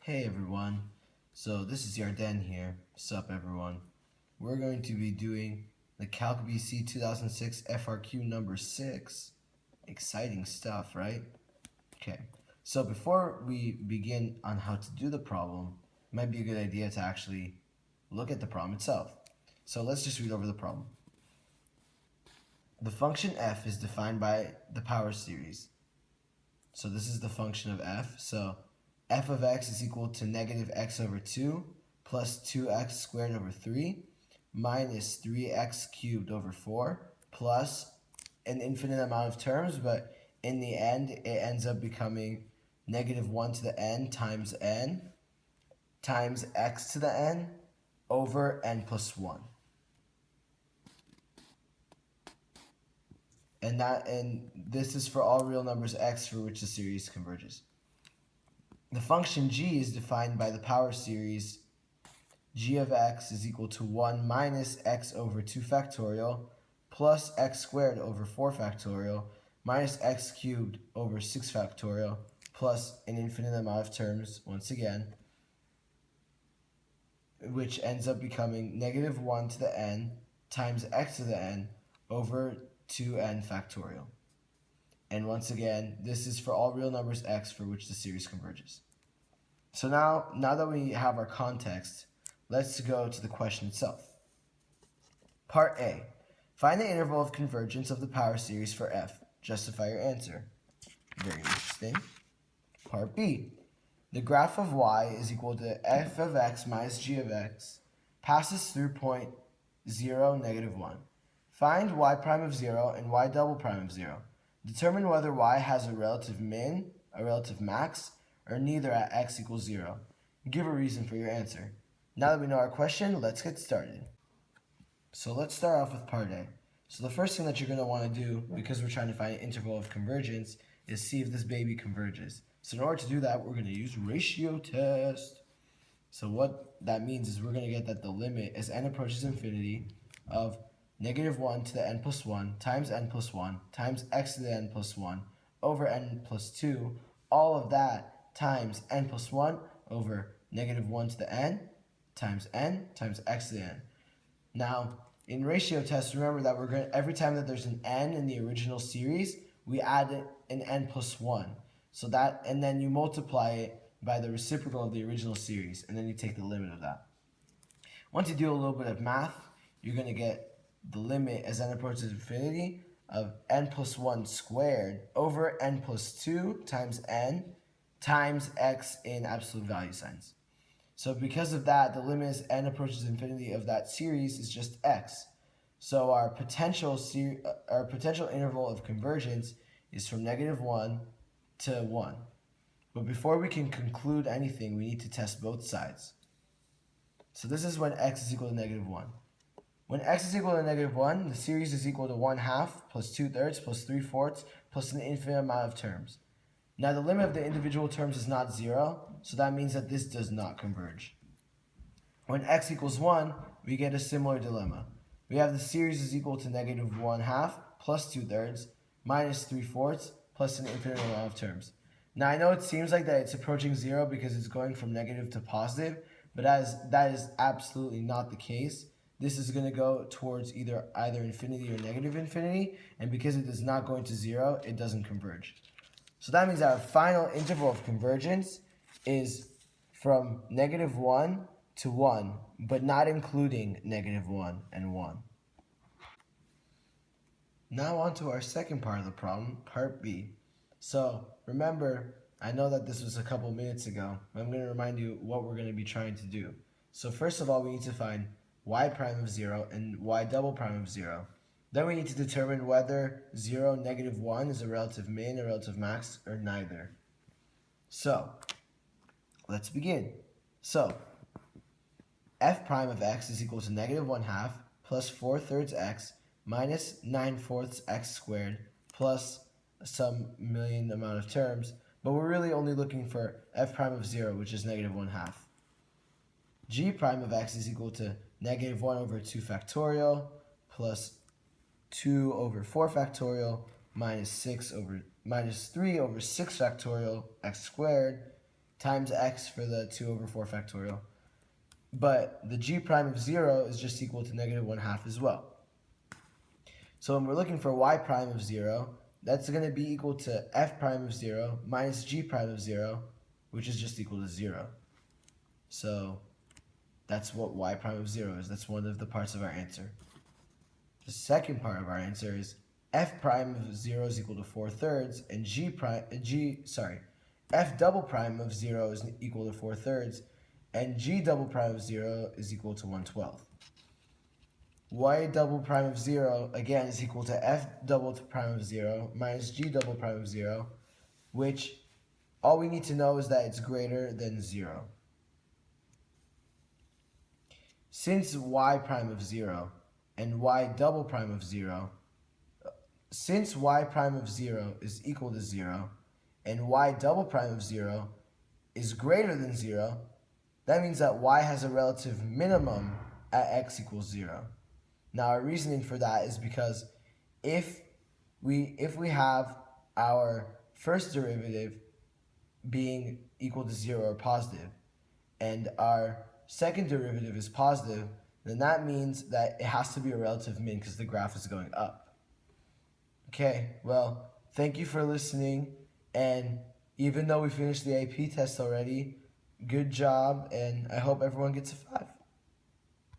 Hey everyone, so this is Yarden here. Sup everyone. We're going to be doing the Calc BC 2006 FRQ number 6. Exciting stuff, right? Okay, so before we begin on how to do the problem, it might be a good idea to actually look at the problem itself. So let's just read over the problem. The function f is defined by the power series. So this is the function of f. So f of x is equal to negative x over 2 plus 2x squared over 3 minus 3x cubed over 4 plus an infinite amount of terms, but in the end it ends up becoming negative 1 to the n times x to the n over n plus 1. And this is for all real numbers x for which the series converges. The function g is defined by the power series g of x is equal to 1 minus x over 2 factorial plus x squared over 4 factorial minus x cubed over 6 factorial plus an infinite amount of terms, once again, which ends up becoming negative 1 to the n times x to the n over 2n factorial. And once again, this is for all real numbers x for which the series converges. So now that we have our context, let's go to the question itself. Part A. Find the interval of convergence of the power series for f. Justify your answer. Very interesting. Part B. The graph of y is equal to f of x minus g of x passes through point 0, negative 1. Find y prime of 0 and y double prime of 0. Determine whether y has a relative min, a relative max, or neither at x equals 0. Give a reason for your answer. Now that we know our question, let's get started. So let's start off with part A. So the first thing that you're going to want to do, because we're trying to find an interval of convergence, is see if this baby converges. So in order to do that, we're going to use ratio test. So what that means is we're going to get that the limit as n approaches infinity of negative 1 to the n plus 1 times n plus 1 times x to the n plus 1 over n plus 2, all of that times n plus 1 over negative 1 to the n times x to the n. Now, in ratio test, remember that we're going to, every time that there's an n in the original series, we add an n plus 1. So that, and then you multiply it by the reciprocal of the original series, and then you take the limit of that. Once you do a little bit of math, you're going to get the limit as n approaches infinity of n plus 1 squared over n plus 2 times n times x in absolute value signs. So because of that, the limit as n approaches infinity of that series is just x. So our potential interval of convergence is from negative 1 to 1. But before we can conclude anything, we need to test both sides. So this is when x is equal to negative 1. When x is equal to negative 1, the series is equal to 1/2 plus 2/3 plus 3/4 plus an infinite amount of terms. Now the limit of the individual terms is not 0, so that means that this does not converge. When x equals 1, we get a similar dilemma. We have the series is equal to negative 1/2 plus 2/3 minus 3/4 plus an infinite amount of terms. Now I know it seems like that it's approaching 0 because it's going from negative to positive, but that is absolutely not the case. This is going to go towards either infinity or negative infinity, and because it is not going to 0, it doesn't converge. So that means our final interval of convergence is from negative 1 to 1, but not including negative 1 and 1. Now on to our second part of the problem, part B. So remember, I know that this was a couple minutes ago, but I'm going to remind you what we're going to be trying to do. So first of all, we need to find y prime of 0 and y double prime of 0. Then we need to determine whether 0, negative 1 is a relative min, a relative max, or neither. So, let's begin. So, f prime of x is equal to negative 1/2 plus 4/3 x minus 9/4 x squared plus some million amount of terms, but we're really only looking for f prime of 0, which is negative 1/2. G prime of x is equal to negative 1 over 2 factorial plus 2 over 4 factorial minus 3 over 6 factorial x squared times x for the 2 over 4 factorial. But the g prime of 0 is just equal to negative 1/2 as well. So when we're looking for y prime of 0, that's going to be equal to f prime of 0 minus g prime of 0, which is just equal to 0. So that's what y prime of 0 is. That's one of the parts of our answer. The second part of our answer is f prime of 0 is equal to 4/3, and f double prime of 0 is equal to 4/3, and g double prime of 0 is equal to 1/12. Y double prime of 0, again, is equal to f double prime of 0 minus g double prime of 0, which all we need to know is that it's greater than 0. Since y prime of 0 and y double prime of 0, since y prime of 0 is equal to 0 and y double prime of 0 is greater than 0, that means that y has a relative minimum at x equals 0. Now our reasoning for that is because if we have our first derivative being equal to 0 or positive, and our second derivative is positive, then that means that it has to be a relative min because the graph is going up. Okay, well, thank you for listening, and even though we finished the AP test already, good job, and I hope everyone gets a 5.